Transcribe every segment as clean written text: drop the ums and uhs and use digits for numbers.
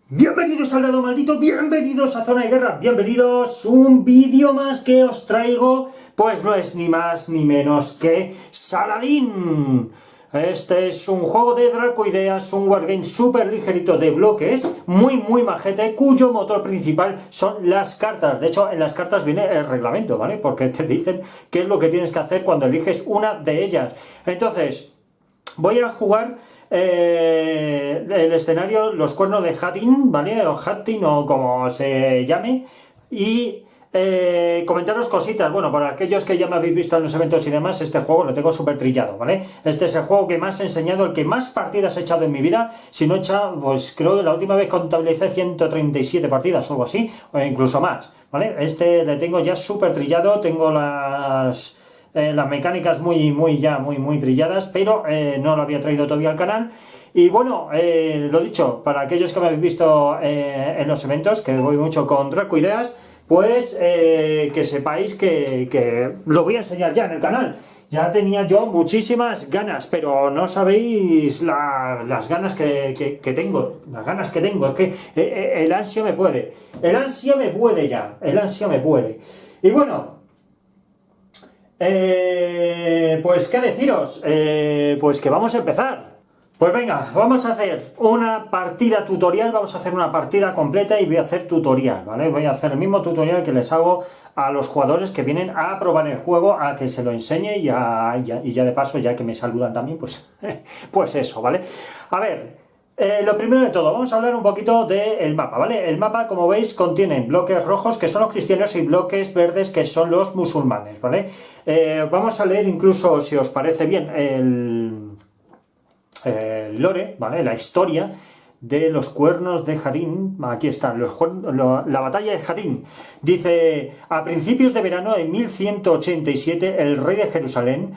Bienvenidos al lado maldito, bienvenidos a Zona de Guerra, bienvenidos a un vídeo más que os traigo, pues no es ni más ni menos que Saladin. Este es un juego de Dracoideas, un wargame súper ligerito de bloques, muy majete, cuyo motor principal son las cartas. De hecho, en las cartas viene el reglamento, ¿vale? Porque te dicen qué es lo que tienes que hacer cuando eliges una de ellas. Entonces, voy a jugar el escenario, los cuernos de Hattin, ¿vale? O Hattin, o como se llame, y comentaros cositas. Bueno, para aquellos que ya me habéis visto en los eventos y demás, este juego lo tengo súper trillado, ¿vale? Este es el juego que más he enseñado, el que más partidas he echado en mi vida. Si no he echado, pues creo que la última vez contabilicé 137 partidas o algo así, o incluso más, ¿vale? Este le tengo ya súper trillado, tengo las mecánicas muy trilladas, pero no lo había traído todavía al canal. Y bueno, lo dicho, para aquellos que me habéis visto en los eventos, que voy mucho con Dracoideas, pues que sepáis que lo voy a enseñar ya en el canal. Ya tenía yo muchísimas ganas, pero no sabéis las ganas que tengo. Las ganas que tengo, es que el ansia me puede. El ansia me puede ya, el ansia me puede. Y bueno, pues qué deciros, pues que vamos a empezar. Pues venga, vamos a hacer una partida tutorial, vamos a hacer una partida completa y voy a hacer tutorial, ¿vale? Voy a hacer el mismo tutorial que les hago a los jugadores que vienen a probar el juego, a que se lo enseñe y ya de paso, ya que me saludan también, pues, pues eso, ¿vale? A ver, lo primero de todo, vamos a hablar un poquito del mapa, ¿vale? El mapa, como veis, contiene bloques rojos, que son los cristianos, y bloques verdes, que son los musulmanes, ¿vale? Vamos a leer incluso, si os parece bien, el lore, ¿vale? La historia de los cuernos de Hattin. Aquí está, la batalla de Hattin. Dice: a principios de verano de 1187, el rey de Jerusalén,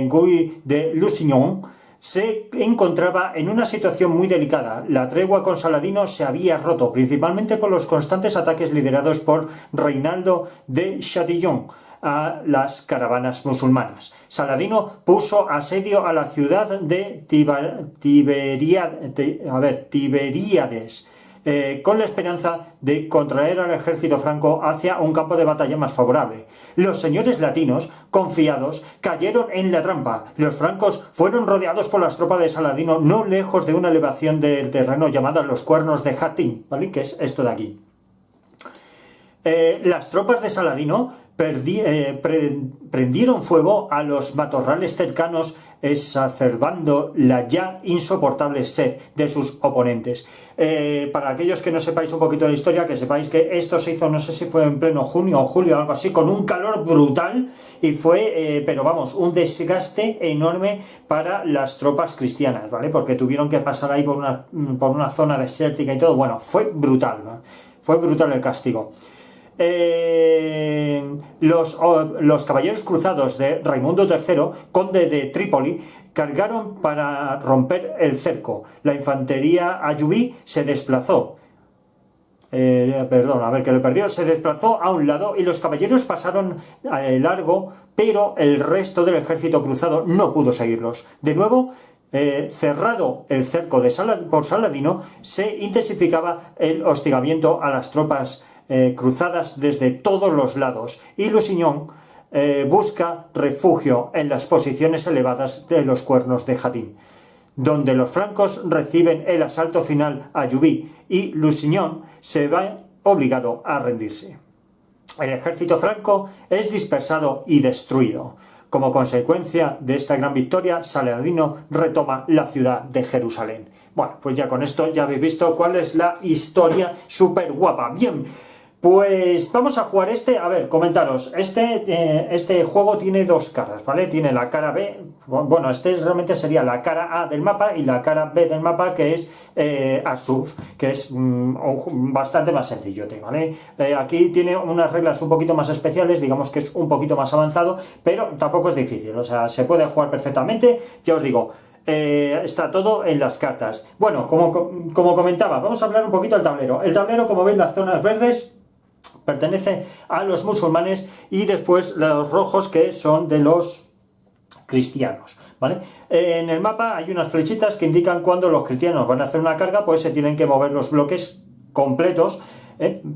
Guy de Lusignan, se encontraba en una situación muy delicada. La tregua con Saladino se había roto, principalmente por los constantes ataques liderados por Reinaldo de Chatillon a las caravanas musulmanas. Saladino puso asedio a la ciudad de Tiberíades, con la esperanza de contraer al ejército franco hacia un campo de batalla más favorable. Los señores latinos, confiados, cayeron en la trampa. Los francos fueron rodeados por las tropas de Saladino no lejos de una elevación del terreno llamada los Cuernos de Hattin, ¿vale? Que es esto de aquí. Las tropas de Saladino prendieron fuego a los matorrales cercanos, exacerbando la ya insoportable sed de sus oponentes. Para aquellos que no sepáis un poquito de la historia, que sepáis que esto se hizo, no sé si fue en pleno junio o julio o algo así, con un calor brutal, y fue, pero vamos, un desgaste enorme para las tropas cristianas, ¿vale? Porque tuvieron que pasar ahí por una zona desértica y todo. Bueno, fue brutal, ¿no? Fue brutal el castigo. Los caballeros cruzados de Raimundo III, conde de Trípoli, cargaron para romper el cerco. La infantería ayubí se desplazó. Se desplazó a un lado y los caballeros pasaron largo, pero el resto del ejército cruzado no pudo seguirlos. De nuevo, cerrado el cerco por Saladino, se intensificaba el hostigamiento a las tropas cruzadas desde todos los lados, y Lusignan busca refugio en las posiciones elevadas de los Cuernos de Hattin, donde los francos reciben el asalto final a Ayubí, y Lusignan se va obligado a rendirse. El ejército franco es dispersado y destruido. Como consecuencia de esta gran victoria, Saladino retoma la ciudad de Jerusalén. Bueno, pues ya con esto ya habéis visto cuál es la historia súper guapa. Bien, pues vamos a jugar a ver, comentaros, este juego tiene dos caras, ¿vale? Tiene la cara B, bueno, realmente sería la cara A del mapa, y la cara B del mapa, que es Asuf, que es bastante más sencillo, ¿vale? Aquí tiene unas reglas un poquito más especiales, digamos que es un poquito más avanzado, pero tampoco es difícil, o sea, se puede jugar perfectamente, ya os digo. Está todo en las cartas. Bueno, como comentaba, vamos a hablar un poquito del tablero. El tablero, como veis, las zonas verdes pertenece a los musulmanes, y después los rojos, que son de los cristianos, ¿vale? En el mapa hay unas flechitas que indican cuando los cristianos van a hacer una carga, pues se tienen que mover los bloques completos,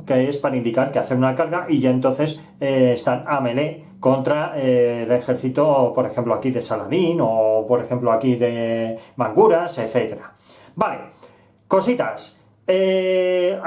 que es para indicar que hacen una carga y ya entonces están a melee contra el ejército, por ejemplo aquí de Saladín o por ejemplo aquí de Manguras, etcétera. Vale, cositas.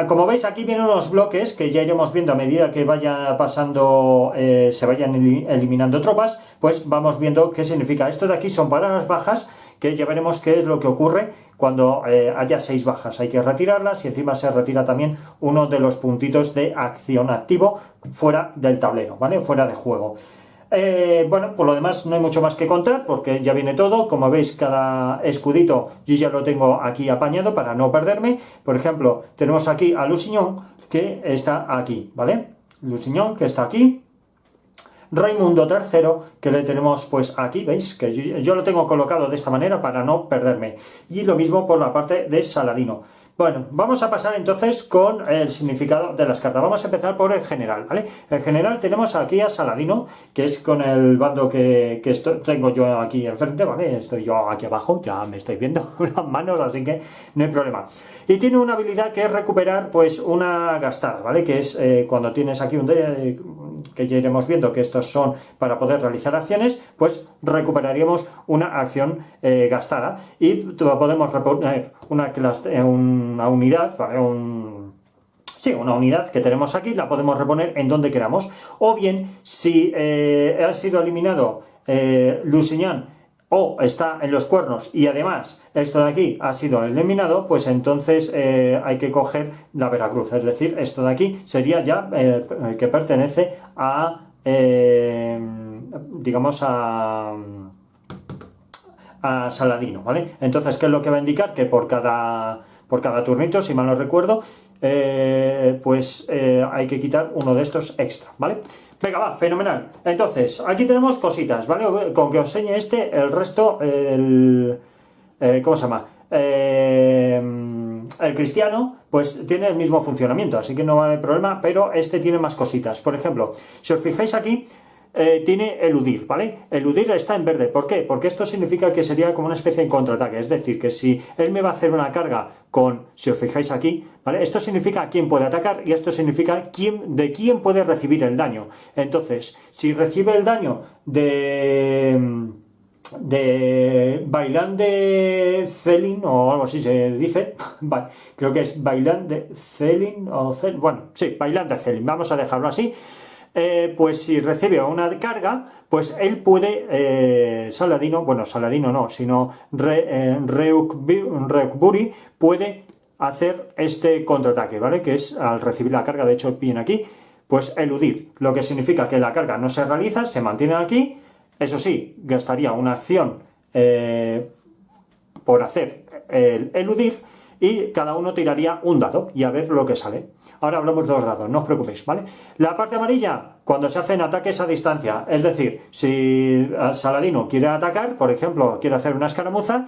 Como veis aquí vienen unos bloques que ya iremos viendo a medida que vaya pasando, se vayan eliminando tropas, pues vamos viendo qué significa. Esto de aquí son para las bajas, que ya veremos qué es lo que ocurre cuando haya 6 bajas. Hay que retirarlas y encima se retira también uno de los puntitos de acción activo fuera del tablero, ¿vale? Fuera de juego. Bueno, por lo demás no hay mucho más que contar porque ya viene todo. Como veis, cada escudito yo ya lo tengo aquí apañado para no perderme. Por ejemplo, tenemos aquí a Lusignan, que está aquí, ¿vale? Lusignan, que está aquí. Raimundo III, que le tenemos pues aquí, ¿veis? Que yo lo tengo colocado de esta manera para no perderme. Y lo mismo por la parte de Saladino. Bueno, vamos a pasar entonces con el significado de las cartas. Vamos a empezar por el general, ¿vale? El general tenemos aquí a Saladino, que es con el bando que tengo yo aquí enfrente, ¿vale? Estoy yo aquí abajo, ya me estáis viendo las manos, así que no hay problema. Y tiene una habilidad que es recuperar pues una gastada, ¿vale? Que es cuando tienes aquí que ya iremos viendo que estos son para poder realizar acciones, pues recuperaríamos una acción gastada y podemos reponer una unidad, ¿vale? Una unidad que tenemos aquí, la podemos reponer en donde queramos. O bien, si ha sido eliminado Lusignan o está en los cuernos y además esto de aquí ha sido eliminado, pues entonces hay que coger la Veracruz, es decir, esto de aquí sería ya que pertenece a, digamos, a Saladino, ¿vale? Entonces, ¿qué es lo que va a indicar? Que por cada turnito, si mal no recuerdo, hay que quitar uno de estos extra, ¿vale? Venga, va, fenomenal. Entonces, aquí tenemos cositas, ¿vale? Con que os enseñe el resto, ¿cómo se llama? El cristiano, pues tiene el mismo funcionamiento, así que no va a haber problema, pero este tiene más cositas. Por ejemplo, si os fijáis aquí, tiene eludir, ¿vale? Eludir está en verde. ¿Por qué? Porque esto significa que sería como una especie de contraataque. Es decir, que si él me va a hacer una carga si os fijáis aquí, ¿vale? Esto significa quién puede atacar y esto significa de quién puede recibir el daño. Entonces, si recibe el daño de Bailán de Celin o algo así se dice, creo que es Bailán de Celin bueno, sí, Bailán de Celin, vamos a dejarlo así. Pues si recibe una carga, pues él puede, Saladino no, sino Reukburi puede hacer este contraataque, ¿vale? Que es al recibir la carga, de hecho viene aquí, pues eludir, lo que significa que la carga no se realiza, se mantiene aquí, eso sí, gastaría una acción por hacer el eludir y cada uno tiraría un dado y a ver lo que sale. Ahora hablamos de los dados, no os preocupéis, ¿vale? La parte amarilla, cuando se hacen ataques a distancia, es decir, si Saladino quiere atacar, por ejemplo, quiere hacer una escaramuza,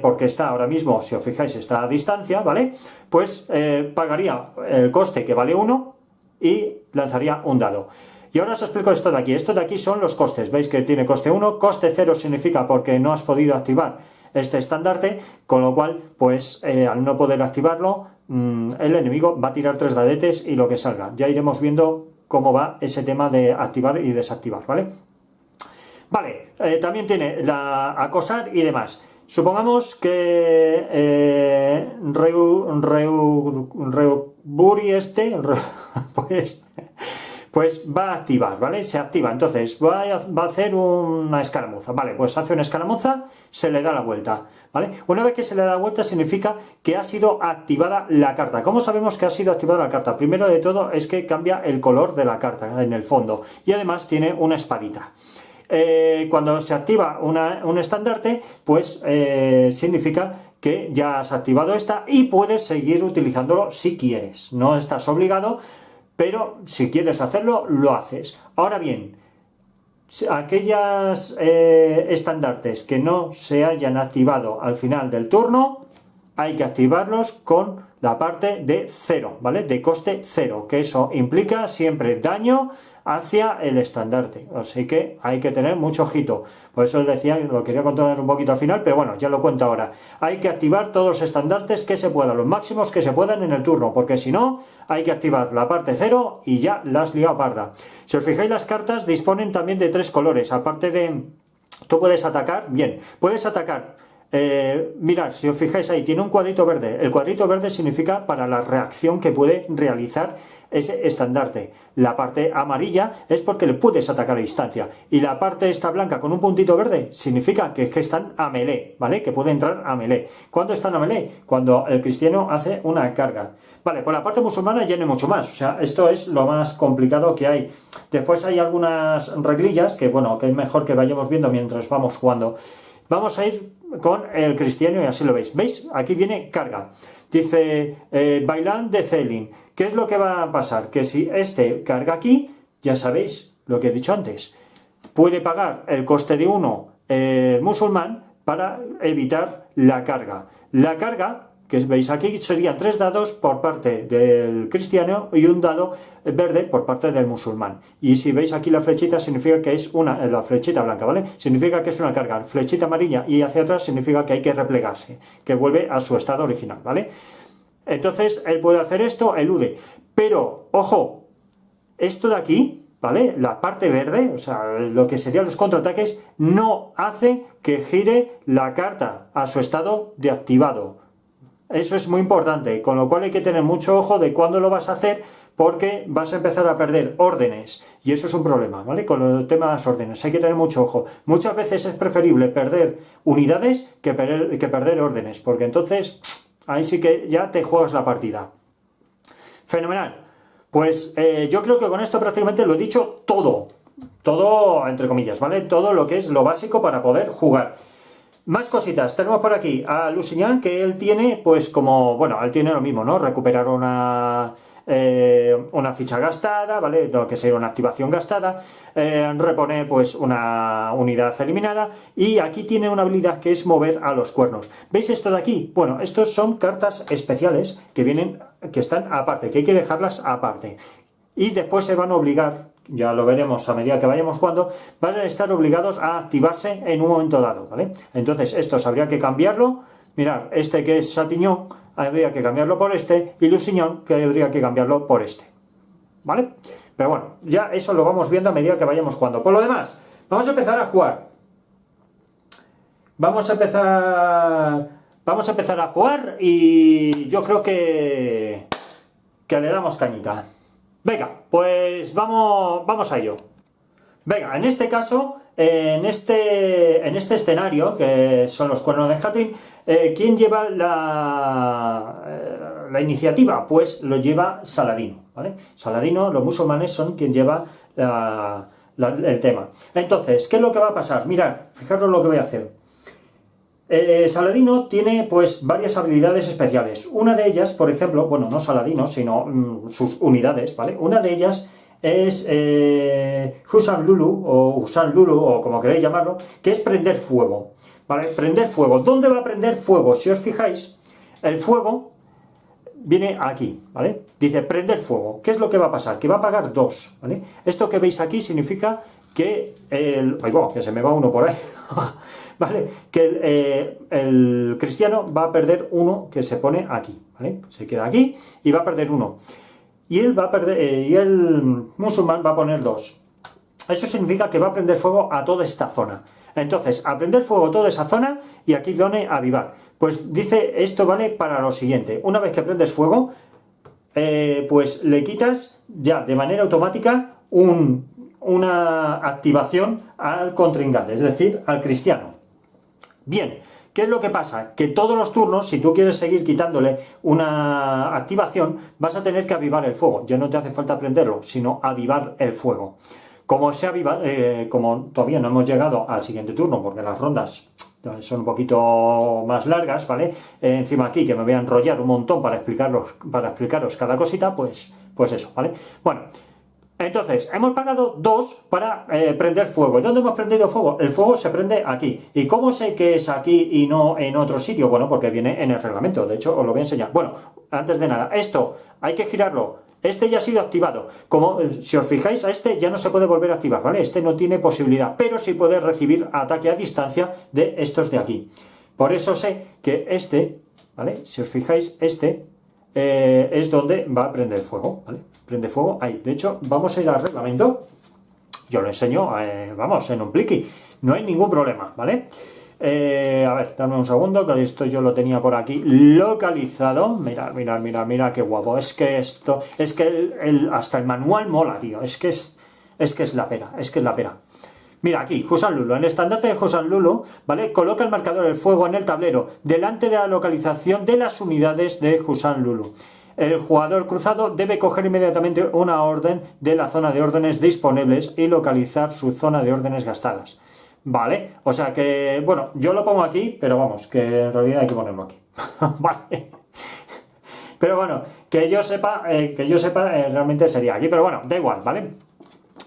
porque está ahora mismo, si os fijáis, está a distancia, ¿vale? Pues pagaría el coste que vale 1 y lanzaría un dado. Y ahora os explico esto de aquí. Esto de aquí son los costes. Veis que tiene coste 1, coste 0 significa porque no has podido activar este estandarte, con lo cual, pues al no poder activarlo, el enemigo va a tirar 3 dadetes y lo que salga. Ya iremos viendo cómo va ese tema de activar y desactivar, ¿vale? Vale, también tiene la acosar y demás. Supongamos que Reuburi pues va a activar, ¿vale? Se activa, entonces va a hacer una escaramuza, ¿vale? Pues hace una escaramuza, se le da la vuelta, ¿vale? Una vez que se le da la vuelta significa que ha sido activada la carta. ¿Cómo sabemos que ha sido activada la carta? Primero de todo es que cambia el color de la carta en el fondo y además tiene una espadita. Cuando se activa un estandarte, pues significa que ya has activado esta y puedes seguir utilizándolo si quieres. No estás obligado, pero si quieres hacerlo, lo haces. Ahora bien, aquellas estandartes que no se hayan activado al final del turno, hay que activarlos con la parte de 0, ¿vale? De coste 0, que eso implica siempre daño hacia el estandarte, así que hay que tener mucho ojito. Por eso os decía, lo quería contar un poquito al final, pero bueno, ya lo cuento ahora. Hay que activar todos los estandartes que se puedan, los máximos que se puedan en el turno, porque si no, hay que activar la parte 0 y ya la has liado parda. Si os fijáis, las cartas disponen también de 3 colores, aparte de... Tú puedes atacar, bien, puedes atacar... mirad, si os fijáis ahí, tiene un cuadrito verde. El cuadrito verde significa para la reacción que puede realizar ese estandarte. La parte amarilla es porque le puedes atacar a distancia. Y la parte esta blanca con un puntito verde significa que están a melee, ¿vale? Que puede entrar a melee. ¿Cuándo están a melee? Cuando el cristiano hace una carga. Vale, por la parte musulmana ya no hay mucho más. O sea, esto es lo más complicado que hay. Después hay algunas reglillas que, bueno, que es mejor que vayamos viendo mientras vamos jugando. Vamos a ir con el cristiano y así lo veis. ¿Veis? Aquí viene carga. Dice Bailan de Celin. ¿Qué es lo que va a pasar? Que si este carga aquí, ya sabéis lo que he dicho antes. Puede pagar el coste de 1 musulmán para evitar la carga. La carga, que veis aquí, serían 3 dados por parte del cristiano y un dado verde por parte del musulmán. Y si veis aquí la flechita, significa que es la flechita blanca, ¿vale? Significa que es una carga. Flechita amarilla y hacia atrás significa que hay que replegarse, que vuelve a su estado original, ¿vale? Entonces, él puede hacer esto, elude. Pero, ojo, esto de aquí, ¿vale? La parte verde, o sea, lo que serían los contraataques, no hace que gire la carta a su estado de activado. Eso es muy importante, con lo cual hay que tener mucho ojo de cuándo lo vas a hacer, porque vas a empezar a perder órdenes, y eso es un problema, ¿vale? Con el tema de las órdenes hay que tener mucho ojo. Muchas veces es preferible perder unidades que perder órdenes, porque entonces ahí sí que ya te juegas la partida. Fenomenal. Pues yo creo que con esto prácticamente lo he dicho todo entre comillas, ¿vale? Todo lo que es lo básico para poder jugar. Más cositas, tenemos por aquí a Lusignan, que él tiene, pues como, bueno, él tiene lo mismo, ¿no? Recuperar una ficha gastada, ¿vale? Lo que sería una activación gastada, repone pues una unidad eliminada, y aquí tiene una habilidad que es mover a los cuernos. ¿Veis esto de aquí? Bueno, estos son cartas especiales que están aparte, que hay que dejarlas aparte. Y después se van a obligar, ya lo veremos a medida que vayamos jugando, van a estar obligados a activarse en un momento dado, ¿vale? Entonces estos habría que cambiarlo. Mirad, este que es Satignon habría que cambiarlo por este, y Lusignan que habría que cambiarlo por este, ¿vale? Pero bueno, ya eso lo vamos viendo a medida que vayamos jugando. Por lo demás, vamos a empezar a jugar. Vamos a empezar a jugar y yo creo que le damos cañita. Venga, pues vamos a ello. Venga, en este caso, en este escenario, que son los cuernos de Hatyn, ¿quién lleva la iniciativa? Pues lo lleva Saladino, ¿vale? Saladino, los musulmanes son quien lleva el tema. Entonces, ¿qué es lo que va a pasar? Mirad, fijaros lo que voy a hacer. Saladino tiene pues varias habilidades especiales. Una de ellas, por ejemplo, bueno, no Saladino, sino sus unidades, ¿vale? Una de ellas es Husan Lulu, o como queréis llamarlo, que es prender fuego, ¿vale? Prender fuego. ¿Dónde va a prender fuego? Si os fijáis, el fuego viene aquí, ¿vale? Dice prender fuego. ¿Qué es lo que va a pasar? Que va a apagar 2, ¿vale? Esto que veis aquí significa que que se me va uno por ahí, ¿vale? Que el cristiano va a perder 1 que se pone aquí, ¿vale? Se queda aquí y va a perder 1. Y él va a perder, y el musulmán va a poner 2. Eso significa que va a prender fuego a toda esta zona. Entonces, a prender fuego toda esa zona, y aquí pone avivar. Pues dice, esto vale para lo siguiente. Una vez que prendes fuego, pues le quitas ya de manera automática una activación al contrincante, es decir, al cristiano. Bien, ¿qué es lo que pasa? Que todos los turnos, si tú quieres seguir quitándole una activación, vas a tener que avivar el fuego. Ya no te hace falta prenderlo, sino avivar el fuego. Como como todavía no hemos llegado al siguiente turno, porque las rondas son un poquito más largas, ¿vale? Encima aquí, que me voy a enrollar un montón para explicaros cada cosita, pues eso, ¿vale? Bueno, Entonces, hemos pagado 2 para prender fuego. ¿Y dónde hemos prendido fuego? El fuego se prende aquí. ¿Y cómo sé que es aquí y no en otro sitio? Bueno, porque viene en el reglamento. De hecho, os lo voy a enseñar. Bueno, antes de nada, esto hay que girarlo. Este ya ha sido activado. Como si os fijáis, a este ya no se puede volver a activar, ¿vale? Este no tiene posibilidad, pero sí puede recibir ataque a distancia de estos de aquí. Por eso sé que este, ¿vale? Si os fijáis, este es donde va a prender fuego, ¿vale? Prende fuego ahí. De hecho, vamos a ir al reglamento. Yo lo enseño, vamos, en un pliqui. No hay ningún problema, ¿vale? A ver, dame un segundo, que esto yo lo tenía por aquí localizado. Mirad, mirad, mirad, mirad qué guapo. Es que esto, es que hasta el manual mola, tío. Es que es la pera, es que es la pera. Mira aquí, Husan Lulu, en el estandarte de Husan Lulu, ¿vale? Coloca el marcador del fuego en el tablero, delante de la localización de las unidades de Husan Lulu. El jugador cruzado debe coger inmediatamente una orden de la zona de órdenes disponibles y localizar su zona de órdenes gastadas. Vale, o sea que, bueno, yo lo pongo aquí, pero vamos, que en realidad hay que ponerlo aquí. Vale. Pero bueno, que yo sepa, realmente sería aquí, pero bueno, da igual, ¿vale?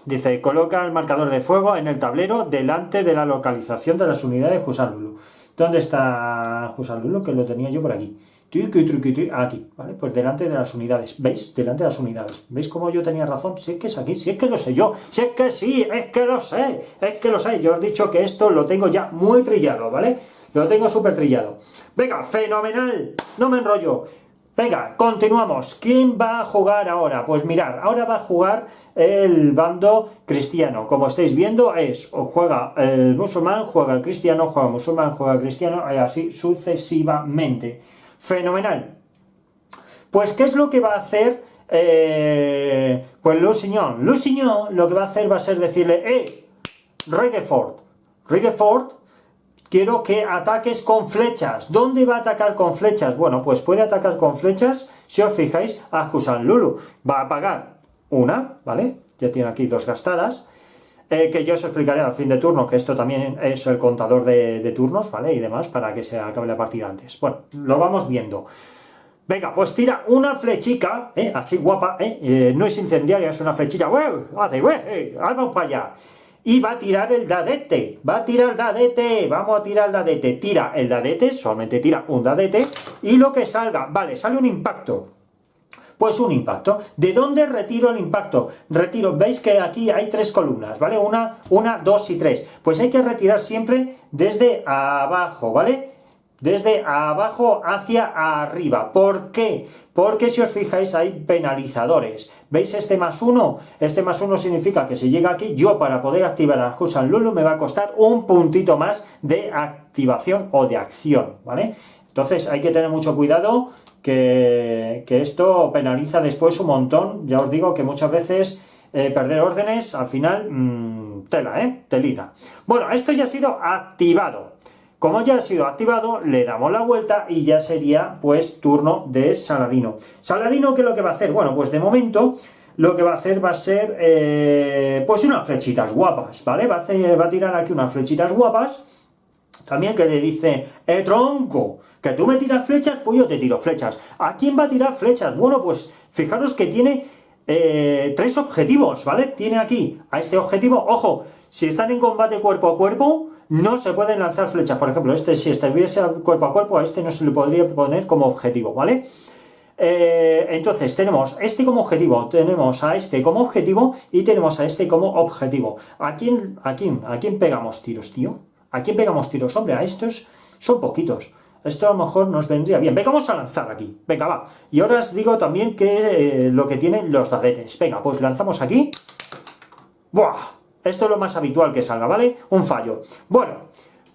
Dice, coloca el marcador de fuego en el tablero delante de la localización de las unidades de Husan Lulu. ¿Dónde está Husan Lulu? Que lo tenía yo por aquí. Aquí, ¿vale? Pues delante de las unidades. ¿Veis? Delante de las unidades. ¿Veis cómo yo tenía razón? Si es que es aquí, si es que lo sé yo, si es que sí, es que lo sé, es que lo sé. Yo os he dicho que esto lo tengo ya muy trillado, ¿vale? Lo tengo súper trillado. Venga, fenomenal, no me enrollo. Venga, continuamos. ¿Quién va a jugar ahora? Pues mirad, ahora va a jugar el bando cristiano. Como estáis viendo, o juega el musulmán, juega el cristiano, juega el musulmán, juega el cristiano, y así sucesivamente. Fenomenal. Pues, ¿qué es lo que va a hacer? Pues Lusignan lo que va a hacer va a ser decirle, Rey de Ford, quiero que ataques con flechas. ¿Dónde va a atacar con flechas? Bueno, pues puede atacar con flechas, si os fijáis, a Husan Lulu. Va a pagar una, ¿vale? Ya tiene aquí 2 gastadas. Que yo os explicaré al fin de turno, que esto también es el contador de turnos, ¿vale? Y demás, para que se acabe la partida antes. Bueno, lo vamos viendo. Venga, pues tira una flechica, así guapa, no es incendiaria, es una flechita, vamos para allá. Y va a tirar el dadete, vamos a tirar el dadete, tira el dadete, solamente tira un dadete, y lo que salga, vale, sale un impacto. Pues un impacto. ¿De dónde retiro el impacto? Retiro, veis que aquí hay 3 columnas, ¿vale? Una, 2 y 3. Pues hay que retirar siempre desde abajo, ¿vale? Desde abajo hacia arriba. ¿Por qué? Porque si os fijáis hay penalizadores. ¿Veis este +1? Este +1 significa que si llega aquí, yo para poder activar a Husan Lulu me va a costar un puntito más de activación o de acción, ¿vale? Entonces hay que tener mucho cuidado que esto penaliza después un montón. Ya os digo que muchas veces perder órdenes, al final, telita. Bueno, esto ya ha sido activado. Como ya ha sido activado, le damos la vuelta y ya sería, pues, turno de Saladino. ¿Saladino qué es lo que va a hacer? Bueno, pues de momento lo que va a hacer va a ser, pues, unas flechitas guapas, ¿vale? Va a tirar aquí unas flechitas guapas. También que le dice, tronco, que tú me tiras flechas, pues yo te tiro flechas. ¿A quién va a tirar flechas? Bueno, pues fijaros que tiene 3 objetivos, ¿vale? Tiene aquí a este objetivo, ojo, si están en combate cuerpo a cuerpo, no se pueden lanzar flechas. Por ejemplo, si estuviese cuerpo a cuerpo, a este no se le podría poner como objetivo, ¿vale? Entonces tenemos este como objetivo, tenemos a este como objetivo y tenemos a este como objetivo. ¿A quién pegamos tiros, tío? ¿A quién pegamos tiros? Hombre, a estos son poquitos. Esto a lo mejor nos vendría bien. Venga, vamos a lanzar aquí. Venga, va. Y ahora os digo también que lo que tienen los dadetes. Venga, pues lanzamos aquí. ¡Buah! Esto es lo más habitual que salga, ¿vale? Un fallo. Bueno,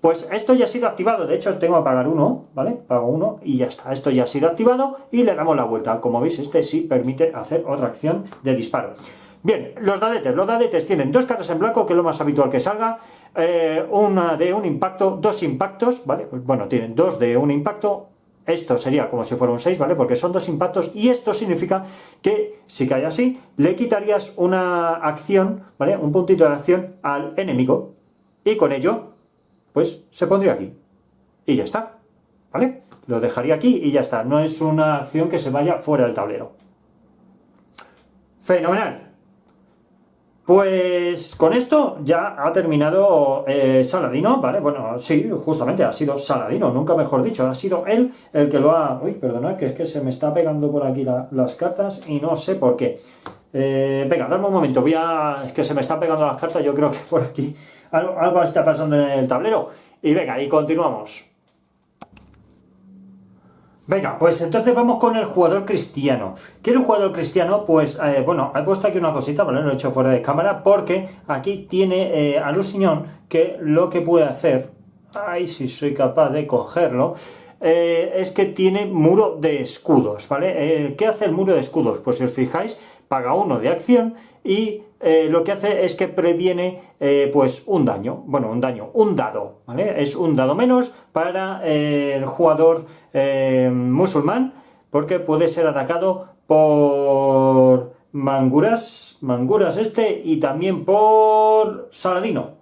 pues esto ya ha sido activado. De hecho, tengo que pagar 1, ¿vale? Pago 1 y ya está. Esto ya ha sido activado y le damos la vuelta. Como veis, este sí permite hacer otra acción de disparo. Bien, los dadetes tienen 2 caras en blanco, que es lo más habitual que salga, una de un impacto, 2 impactos, ¿vale? Bueno, tienen 2 de un impacto, esto sería como si fuera un 6, ¿vale? Porque son 2 impactos y esto significa que si cae así, le quitarías una acción, ¿vale? Un puntito de acción al enemigo y con ello, pues se pondría aquí y ya está, ¿vale? Lo dejaría aquí y ya está, no es una acción que se vaya fuera del tablero. Fenomenal. Pues con esto ya ha terminado Saladino, ¿vale? Bueno, sí, justamente ha sido Saladino, nunca mejor dicho, ha sido él el que lo ha... Uy, perdonad, que es que se me está pegando por aquí las cartas y no sé por qué. Venga, dame un momento, es que se me están pegando las cartas, yo creo que por aquí algo está pasando en el tablero. Y venga, y continuamos. Venga, pues entonces vamos con el jugador cristiano. ¿Qué es el jugador cristiano? Pues, bueno, he puesto aquí una cosita, ¿vale? Lo he hecho fuera de cámara porque aquí tiene a Lusignan que lo que puede hacer, ay, si soy capaz de cogerlo, es que tiene muro de escudos, ¿vale? ¿Qué hace el muro de escudos? Pues si os fijáis, paga 1 de acción y lo que hace es que previene pues un daño, bueno, un dado, ¿vale? Es un dado menos para el jugador musulmán porque puede ser atacado por Manguras y también por Saladino,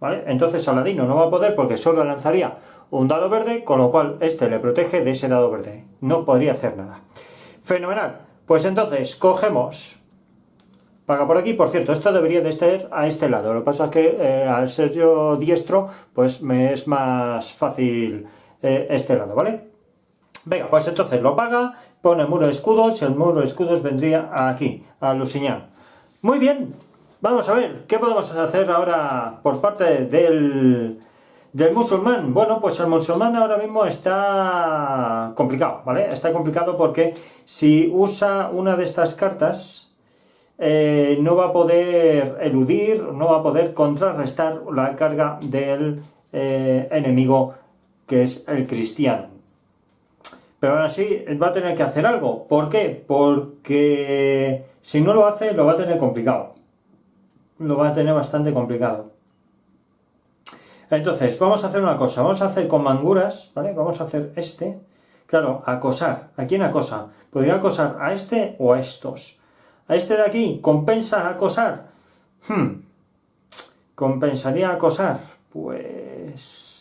¿vale? Entonces Saladino no va a poder porque solo lanzaría un dado verde, con lo cual este le protege de ese dado verde, no podría hacer nada. Fenomenal, pues entonces cogemos... Paga por aquí, por cierto, esto debería de estar a este lado. Lo que pasa es que al ser yo diestro, pues me es más fácil este lado, ¿vale? Venga, pues entonces lo paga, pone el muro de escudos y el muro de escudos vendría aquí, a Lusignan. Muy bien, vamos a ver, ¿qué podemos hacer ahora por parte del musulmán? Bueno, pues el musulmán ahora mismo está complicado, ¿vale? Está complicado porque si usa una de estas cartas... no va a poder eludir, no va a poder contrarrestar la carga del enemigo que es el cristiano. Pero aún así va a tener que hacer algo. ¿Por qué? Porque si no lo hace lo va a tener complicado. Lo va a tener bastante complicado. Entonces, vamos a hacer una cosa. Vamos a hacer con Manguras, ¿vale? Vamos a hacer este. Claro, acosar. ¿A quién acosa? Podría acosar a este o a estos. A este de aquí, ¿compensa acosar? ¿Compensaría acosar? Pues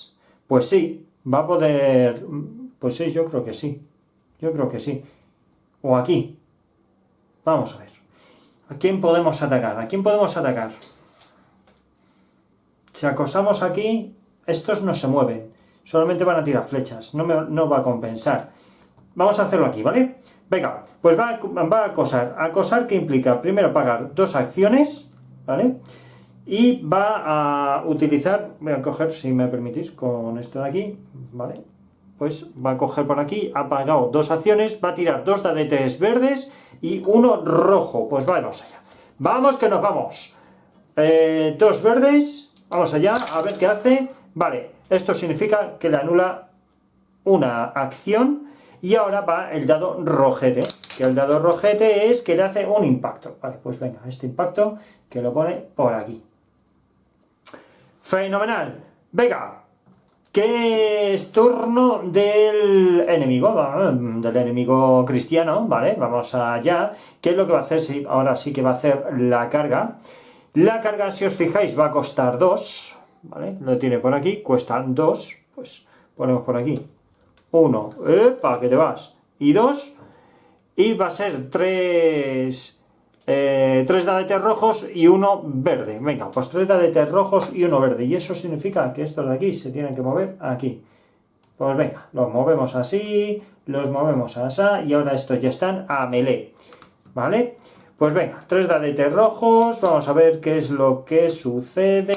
sí, va a poder... Pues sí, yo creo que sí. Yo creo que sí. O aquí. Vamos a ver. ¿A quién podemos atacar? ¿A quién podemos atacar? Si acosamos aquí, estos no se mueven. Solamente van a tirar flechas. No va a compensar. Vamos a hacerlo aquí, ¿vale? Venga, pues va a acosar. ¿Acosar qué implica? Primero pagar 2 acciones, ¿vale? Y va a utilizar, voy a coger, si me permitís, con esto de aquí, ¿vale? Pues va a coger por aquí, ha pagado 2 acciones, va a tirar 2 dadetes verdes y 1 rojo. Pues vamos allá. ¡Vamos que nos vamos! 2 verdes, vamos allá, a ver qué hace. Vale, esto significa que le anula una acción. Y ahora va el dado rojete, que el dado rojete es que le hace un impacto. Vale, pues venga, este impacto que lo pone por aquí. ¡Fenomenal! Venga, que es turno del enemigo cristiano, ¿vale? Vamos allá. ¿Qué es lo que va a hacer? Sí, ahora sí que va a hacer la carga. La carga, si os fijáis, va a costar 2, ¿vale? Lo tiene por aquí, cuesta 2, pues ponemos por aquí. 1, ¡epa! Que te vas. Y 2, y va a ser 3 dadetes rojos y 1 verde. Venga, pues 3 dadetes rojos y 1 verde. Y eso significa que estos de aquí se tienen que mover aquí. Pues venga, los movemos así, los movemos así, y ahora estos ya están a melee. ¿Vale? Pues venga, 3 dadetes rojos, vamos a ver qué es lo que sucede.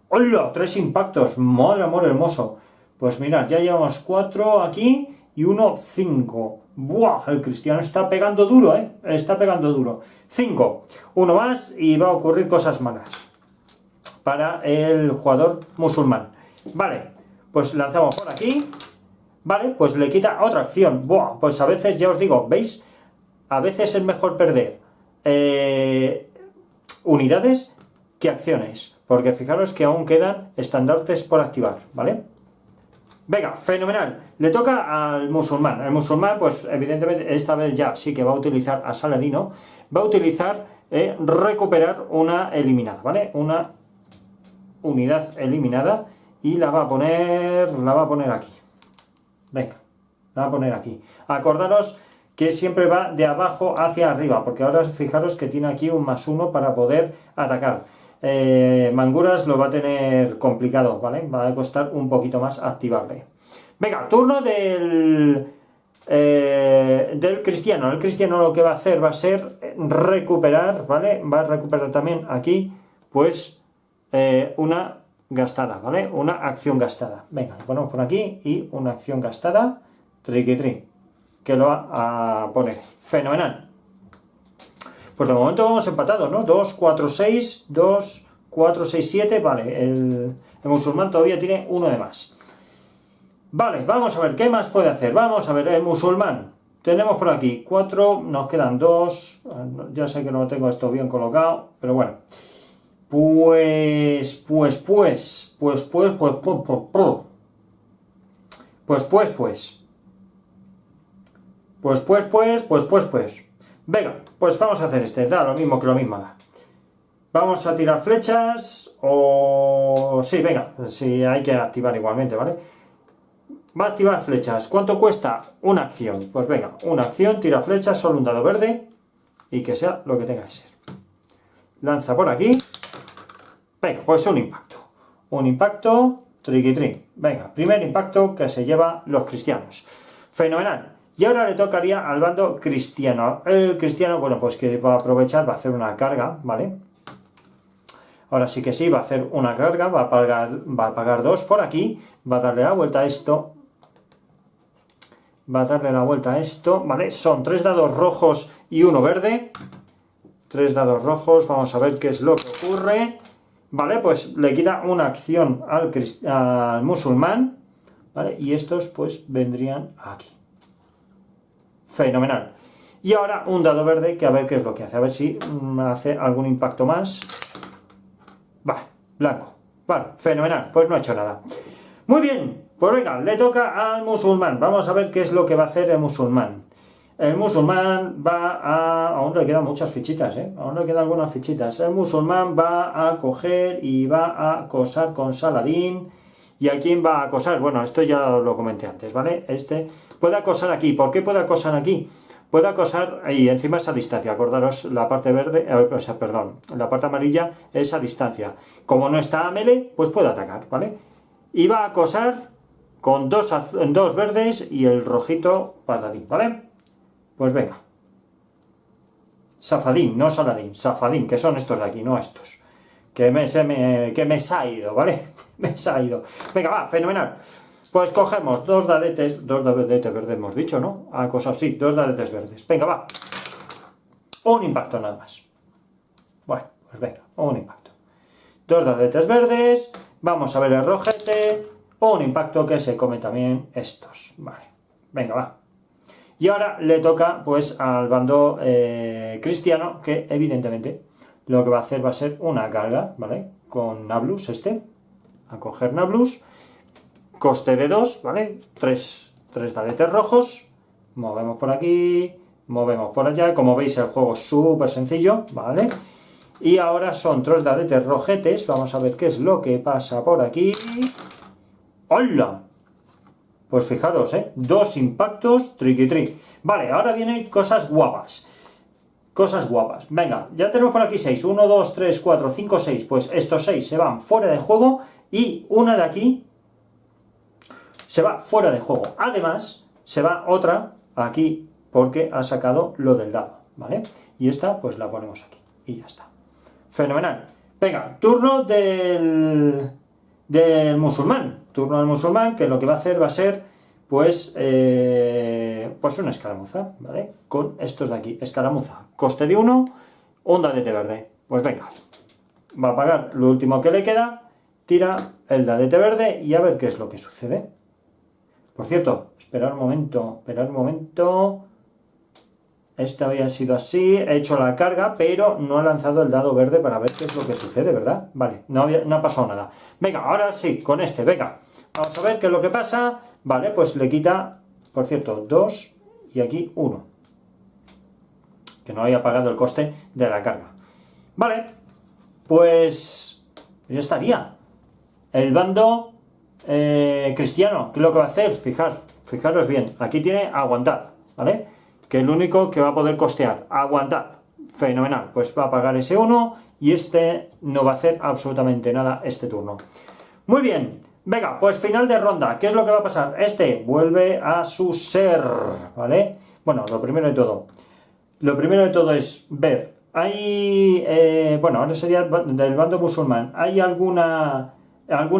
¡Hola! 3 impactos, madre amor hermoso. Pues mirad, ya llevamos 4 aquí y 1, 5. ¡Buah! El cristiano está pegando duro, ¿eh? Está pegando duro. 5. Uno más y va a ocurrir cosas malas para el jugador musulmán. Vale, pues lanzamos por aquí. Vale, pues le quita otra acción. ¡Buah! Pues a veces, ya os digo, ¿veis? A veces es mejor perder unidades que acciones. Porque fijaros que aún quedan estandartes por activar, ¿vale? Venga, fenomenal. Le toca al musulmán. El musulmán, pues evidentemente esta vez ya sí que va a utilizar a Saladino. Va a utilizar recuperar una eliminada, ¿vale? Una unidad eliminada y la va a poner aquí. Venga, la va a poner aquí. Acordaros que siempre va de abajo hacia arriba, porque ahora fijaros que tiene aquí un +1 para poder atacar. Manguras lo va a tener complicado, ¿vale? Va a costar un poquito más activarle. Venga, turno del cristiano. El cristiano lo que va a hacer va a ser recuperar, ¿vale? Va a recuperar también aquí, pues, una gastada, ¿vale? Una acción gastada. Venga, lo ponemos por aquí y una acción gastada, triqui-tri, que lo va a poner. Fenomenal. Pues de momento vamos empatados, ¿no? 2, 4, 6, 2, 4, 6, 7, vale, el musulmán todavía tiene uno de más. Vale, vamos a ver, ¿qué más puede hacer? Vamos a ver, el musulmán. Tenemos por aquí 4, nos quedan 2, ya sé que no tengo esto bien colocado, pero bueno. Pues. Venga, pues vamos a hacer este, da lo mismo que lo mismo. Vamos a tirar flechas, o... sí, venga, sí, hay que activar igualmente, ¿vale? Va a activar flechas, ¿cuánto cuesta? Una acción, pues venga, una acción, tira flechas, solo un dado verde, y que sea lo que tenga que ser. Lanza por aquí, venga, pues un impacto, triqui-tri, venga, primer impacto que se lleva los cristianos. Fenomenal. Y ahora le tocaría al bando cristiano. El cristiano, bueno, pues que va a aprovechar, va a hacer una carga, ¿vale? Ahora sí que sí, va a hacer una carga, va a pagar 2 por aquí, va a darle la vuelta a esto. ¿Vale? Son 3 dados rojos y 1 verde. 3 dados rojos, vamos a ver qué es lo que ocurre. Vale, pues le quita una acción al musulmán, ¿vale? Y estos pues vendrían aquí. Fenomenal. Y ahora un dado verde, que a ver qué es lo que hace. A ver si hace algún impacto más. Va, blanco. Vale, fenomenal. Pues no ha hecho nada. Muy bien, pues venga, le toca al musulmán. Vamos a ver qué es lo que va a hacer el musulmán. El musulmán va a... Aún le quedan muchas fichitas, ¿eh? Aún le quedan algunas fichitas. El musulmán va a coger y va a acosar con Saladín. ¿Y a quién va a acosar? Bueno, esto ya lo comenté antes, ¿vale? Este puede acosar aquí. ¿Por qué puede acosar aquí? Puede acosar ahí, encima esa distancia. Acordaros, la parte verde, la parte amarilla es a distancia. Como no está a melee, pues puede atacar, ¿vale? Y va a acosar con dos verdes y el rojito paladín, ¿vale? Pues venga. Safadín, no Saladín, Safadín, que son estos de aquí, no estos. Que me se ha ido, ¿vale? Me se ha ido. Venga, va, fenomenal. Pues cogemos dos dadetes verdes hemos dicho, ¿no? A cosas así, 2 dadetes verdes. Venga, va. Un impacto nada más. Bueno, pues venga, un impacto. 2 dadetes verdes, vamos a ver el rojete, un impacto que se come también estos. Vale, venga, va. Y ahora le toca, pues, al bando cristiano, que evidentemente lo que va a hacer va a ser una carga, ¿vale? Con Nablus a coger Nablus, coste de 2, ¿vale? 3 dadetes rojos, movemos por aquí, movemos por allá, como veis el juego es súper sencillo, ¿vale? Y ahora son 3 dadetes rojetes, vamos a ver qué es lo que pasa por aquí. ¡Hola! Pues fijaros, 2 impactos, triqui-tri. Vale, ahora vienen cosas guapas. Cosas guapas. Venga, ya tenemos por aquí 6. 1, 2, 3, 4, 5, 6. Pues estos 6 se van fuera de juego y una de aquí se va fuera de juego. Además, se va otra aquí porque ha sacado lo del dado, ¿vale? Y esta pues la ponemos aquí y ya está. Fenomenal. Venga, turno del musulmán. Turno del musulmán, que lo que va a hacer va a ser pues una escaramuza, ¿vale? Con estos de aquí, escaramuza, coste de 1, un dadete verde. Pues venga, va a pagar lo último que le queda, tira el dadete verde y a ver qué es lo que sucede. Por cierto, esperad un momento, esta había sido así, he hecho la carga, pero no ha lanzado el dado verde para ver qué es lo que sucede, ¿verdad? Vale, no ha pasado nada. Venga, ahora sí, con este, venga, vamos a ver qué es lo que pasa. Vale, pues le quita, por cierto, 2 y aquí 1. Que no haya pagado el coste de la carga. Vale, pues ya estaría. El bando cristiano, ¿qué es lo que va a hacer? Fijaros bien, aquí tiene aguantar, ¿vale? que es el único que va a poder costear. Aguantad. Fenomenal. Pues va a pagar ese 1 y este no va a hacer absolutamente nada este turno. Muy bien. Venga, pues final de ronda. ¿Qué es lo que va a pasar? Este vuelve a su ser, ¿vale? Bueno, lo primero de todo es ver. Hay, bueno, ahora sería del bando musulmán. ¿Hay algún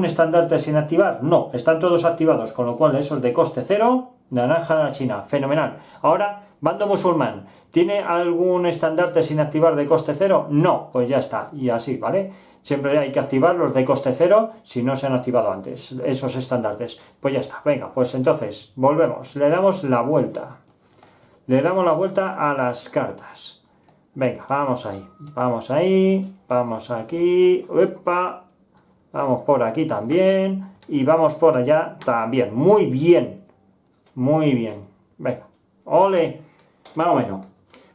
estandarte sin activar? No, están todos activados, con lo cual esos de coste 0, naranja a la China, fenomenal. Ahora, bando musulmán, ¿tiene algún estandarte sin activar de coste 0? No, pues ya está, y así, ¿vale? Siempre hay que activar los de coste 0 si no se han activado antes, esos estandartes. Pues ya está, venga, pues entonces, volvemos, le damos la vuelta. Le damos la vuelta a las cartas. Venga, vamos ahí, vamos aquí, ¡epa! Vamos por aquí también, y vamos por allá también. Muy bien, venga, ole, más o menos.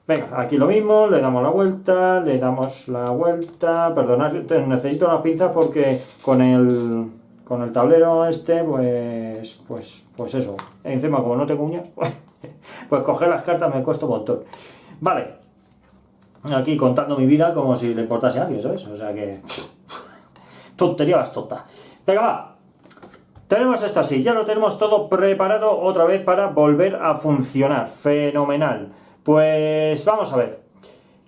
Venga, aquí lo mismo, le damos la vuelta, perdonad, necesito una pinza porque con el tablero este, pues eso, encima como no tengo uñas, pues coger las cartas me cuesta un montón. Vale, aquí contando mi vida como si le importase a alguien, ¿sabes? O sea que, tontería bastota. Venga, va. Tenemos esto así, ya lo tenemos todo preparado otra vez para volver a funcionar. Fenomenal. Pues vamos a ver.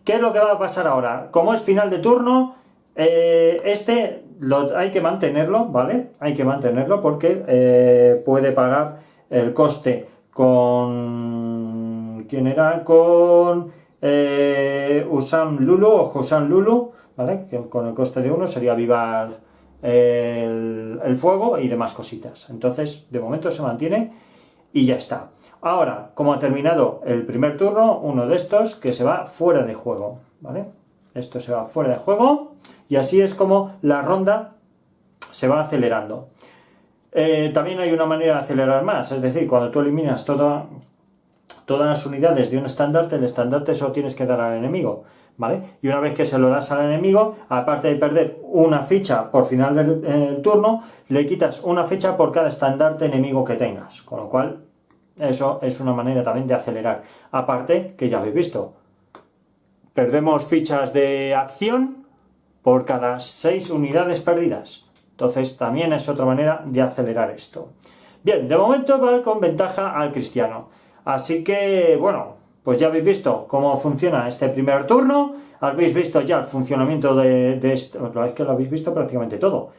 ¿Qué es lo que va a pasar ahora? Como es final de turno, hay que mantenerlo, ¿vale? Hay que mantenerlo porque puede pagar el coste con... ¿Quién era? Con Usam Lulu o Husam Lulu, ¿vale? Que con el coste de 1 sería avivar el fuego y demás cositas. Entonces, de momento se mantiene y ya está. Ahora, como ha terminado el primer turno, uno de estos que se va fuera de juego, ¿vale? Esto se va fuera de juego y así es como la ronda se va acelerando. También hay una manera de acelerar más, es decir, cuando tú eliminas todas las unidades de un estandarte, el estandarte solo tienes que dar al enemigo, ¿vale? Y una vez que se lo das al enemigo, aparte de perder una ficha por final del turno, le quitas una ficha por cada estandarte enemigo que tengas, con lo cual eso es una manera también de acelerar. Aparte, que ya habéis visto, perdemos fichas de acción por cada 6 unidades perdidas. Entonces también es otra manera de acelerar esto. Bien, de momento va con ventaja al cristiano. Así que, bueno, pues ya habéis visto cómo funciona este primer turno. Habéis visto ya el funcionamiento de este... Es que lo habéis visto prácticamente todo.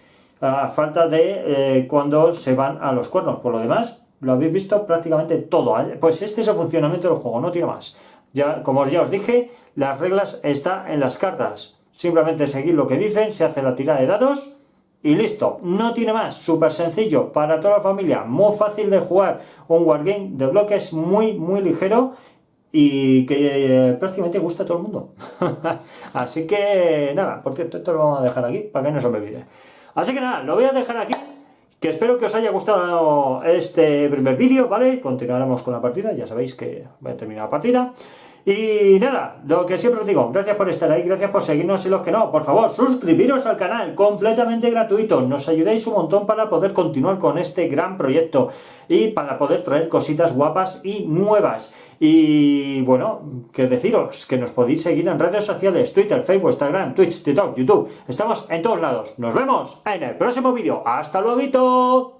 A falta de cuando se van a los cuernos. Por lo demás, lo habéis visto prácticamente todo. Pues este es el funcionamiento del juego, no tiene más. Ya, como ya os dije, las reglas están en las cartas. Simplemente seguir lo que dicen, se hace la tirada de dados y listo. No tiene más. Súper sencillo para toda la familia. Muy fácil de jugar. Un wargame de bloques muy, muy ligero y que prácticamente gusta a todo el mundo. Así que nada, porque esto lo vamos a dejar aquí para que no se me olvide. Así que nada, lo voy a dejar aquí. Que espero que os haya gustado este primer vídeo, ¿vale? Continuaremos con la partida, ya sabéis que voy a terminar la partida. Y nada, lo que siempre os digo, gracias por estar ahí, gracias por seguirnos y los que no, por favor, suscribiros al canal, completamente gratuito, nos ayudáis un montón para poder continuar con este gran proyecto y para poder traer cositas guapas y nuevas. Y bueno, que deciros que nos podéis seguir en redes sociales, Twitter, Facebook, Instagram, Twitch, TikTok, YouTube, estamos en todos lados. Nos vemos en el próximo vídeo, ¡hasta luego!